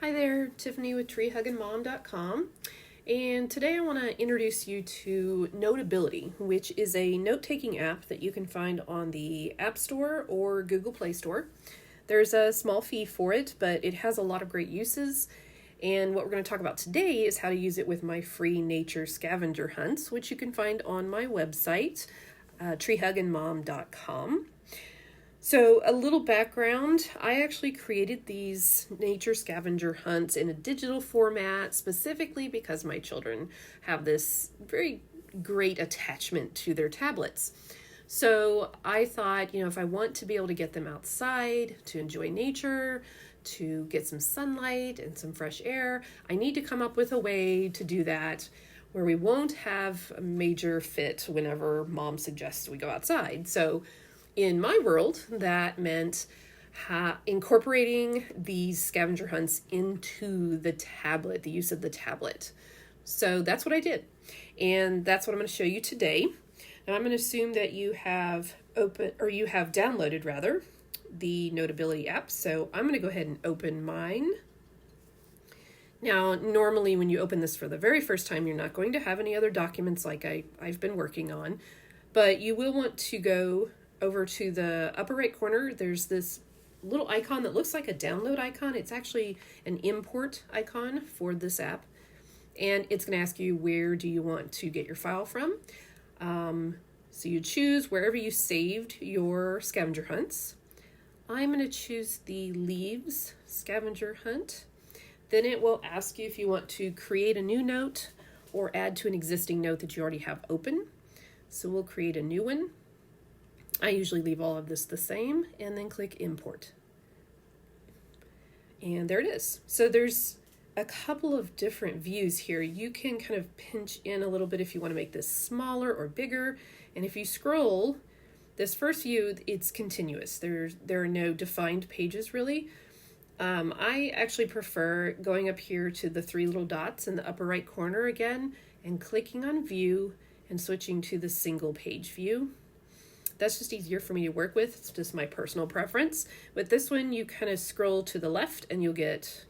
Hi there, Tiffany with treehuggingmom.com, and today I want to introduce you to Notability, which is a note-taking app that you can find on the App Store or Google Play Store. There's a small fee for it, but it has a lot of great uses, and what we're going to talk about today is how to use it with my free nature scavenger hunts, which you can find on my website, treehuggingmom.com. So a little background, I actually created these nature scavenger hunts in a digital format specifically because my children have this very great attachment to their tablets. So I thought, if I want to be able to get them outside to enjoy nature, to get some sunlight and some fresh air, I need to come up with a way to do that where we won't have a major fit whenever mom suggests we go outside. So in my world, that meant incorporating these scavenger hunts into the tablet, the use of the tablet. So that's what I did. And that's what I'm going to show you today. Now I'm going to assume that you have downloaded the Notability app. So I'm going to go ahead and open mine. Now, normally when you open this for the very first time, you're not going to have any other documents like I've been working on, but you will want to go over to the upper right corner. There's this little icon that looks like a download icon. It's actually an import icon for this app. And it's going to ask you, where do you want to get your file from? So you choose wherever you saved your scavenger hunts. I'm going to choose the leaves scavenger hunt. Then it will ask you if you want to create a new note or add to an existing note that you already have open. So we'll create a new one. I usually leave all of this the same and then click import. And there it is. So there's a couple of different views here. You can kind of pinch in a little bit if you want to make this smaller or bigger. And if you scroll, this first view, it's continuous. There are no defined pages really. I actually prefer going up here to the three little dots in the upper right corner again and clicking on view and switching to the single page view. That's just easier for me to work with. It's just my personal preference. With this one, you kind of scroll to the left and you'll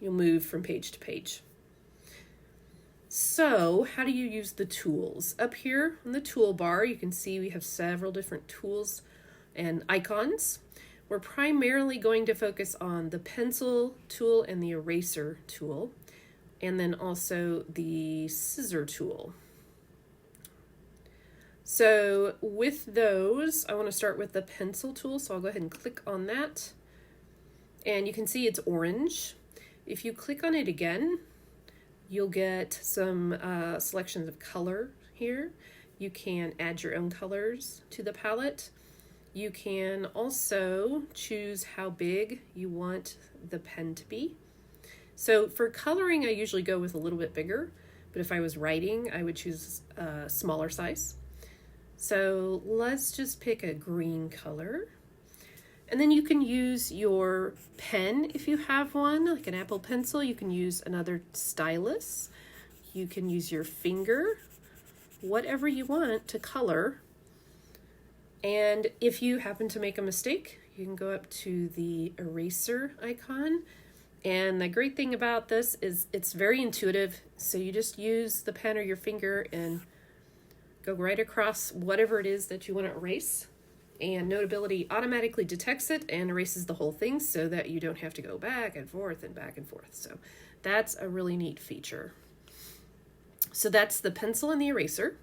move from page to page. So how do you use the tools? Up here on the toolbar, you can see we have several different tools and icons. We're primarily going to focus on the pencil tool and the eraser tool, and then also the scissor tool. So with those, I want to start with the pencil tool. So I'll go ahead and click on that. And you can see it's orange. If you click on it again, you'll get some selections of color here. You can add your own colors to the palette. You can also choose how big you want the pen to be. So for coloring, I usually go with a little bit bigger, but if I was writing, I would choose a smaller size. So let's just pick a green color. And then you can use your pen if you have one, like an Apple Pencil. You can use another stylus. You can use your finger, whatever you want to color. And if you happen to make a mistake, you can go up to the eraser icon. And the great thing about this is it's very intuitive. So you just use the pen or your finger and go right across whatever it is that you want to erase, and Notability automatically detects it and erases the whole thing so that you don't have to go back and forth and back and forth. So that's a really neat feature. So that's the pencil and the eraser.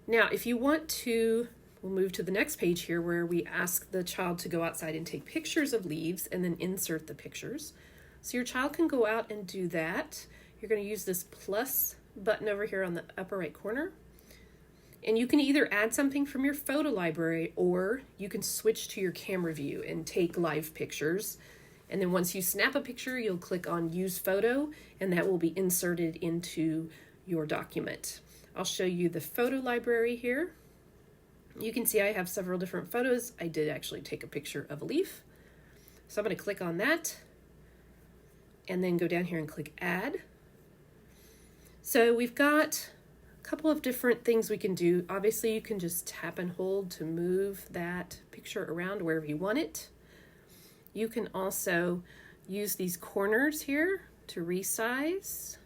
Now, if you want to, we'll move to the next page here where we ask the child to go outside and take pictures of leaves and then insert the pictures. So your child can go out and do that. You're going to use this plus button over here on the upper right corner. And you can either add something from your photo library or you can switch to your camera view and take live pictures. And then once you snap a picture, you'll click on Use Photo and that will be inserted into your document. I'll show you the photo library here. You can see I have several different photos. I did actually take a picture of a leaf. So I'm going to click on that and then go down here and click Add. So we've got couple of different things we can do. Obviously, you can just tap and hold to move that picture around wherever you want it. You can also use these corners here to resize.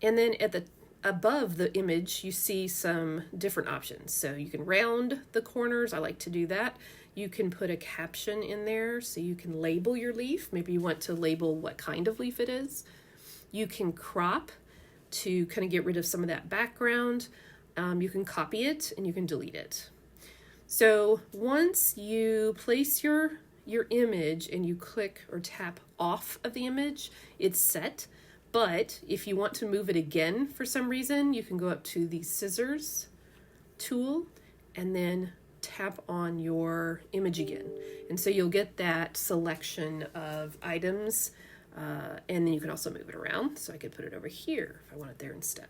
And then above the image, you see some different options. So you can round the corners. I like to do that. You can put a caption in there so you can label your leaf. Maybe you want to label what kind of leaf it is. You can crop to kind of get rid of some of that background. You can copy it and you can delete it. So once you place your image and you click or tap off of the image, it's set. But if you want to move it again for some reason, you can go up to the scissors tool and then tap on your image again. And so you'll get that selection of items, and then you can also move it around. So I could put it over here if I want it there instead.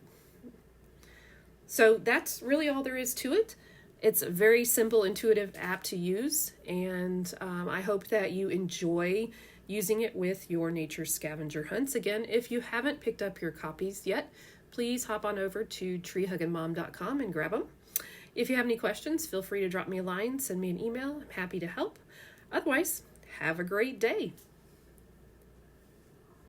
So that's really all there is to it. It's a very simple, intuitive app to use, and I hope that you enjoy using it with your nature scavenger hunts. Again, if you haven't picked up your copies yet, please hop on over to treehuggingmom.com and grab them. If you have any questions, feel free to drop me a line, send me an email. I'm happy to help. Otherwise, have a great day.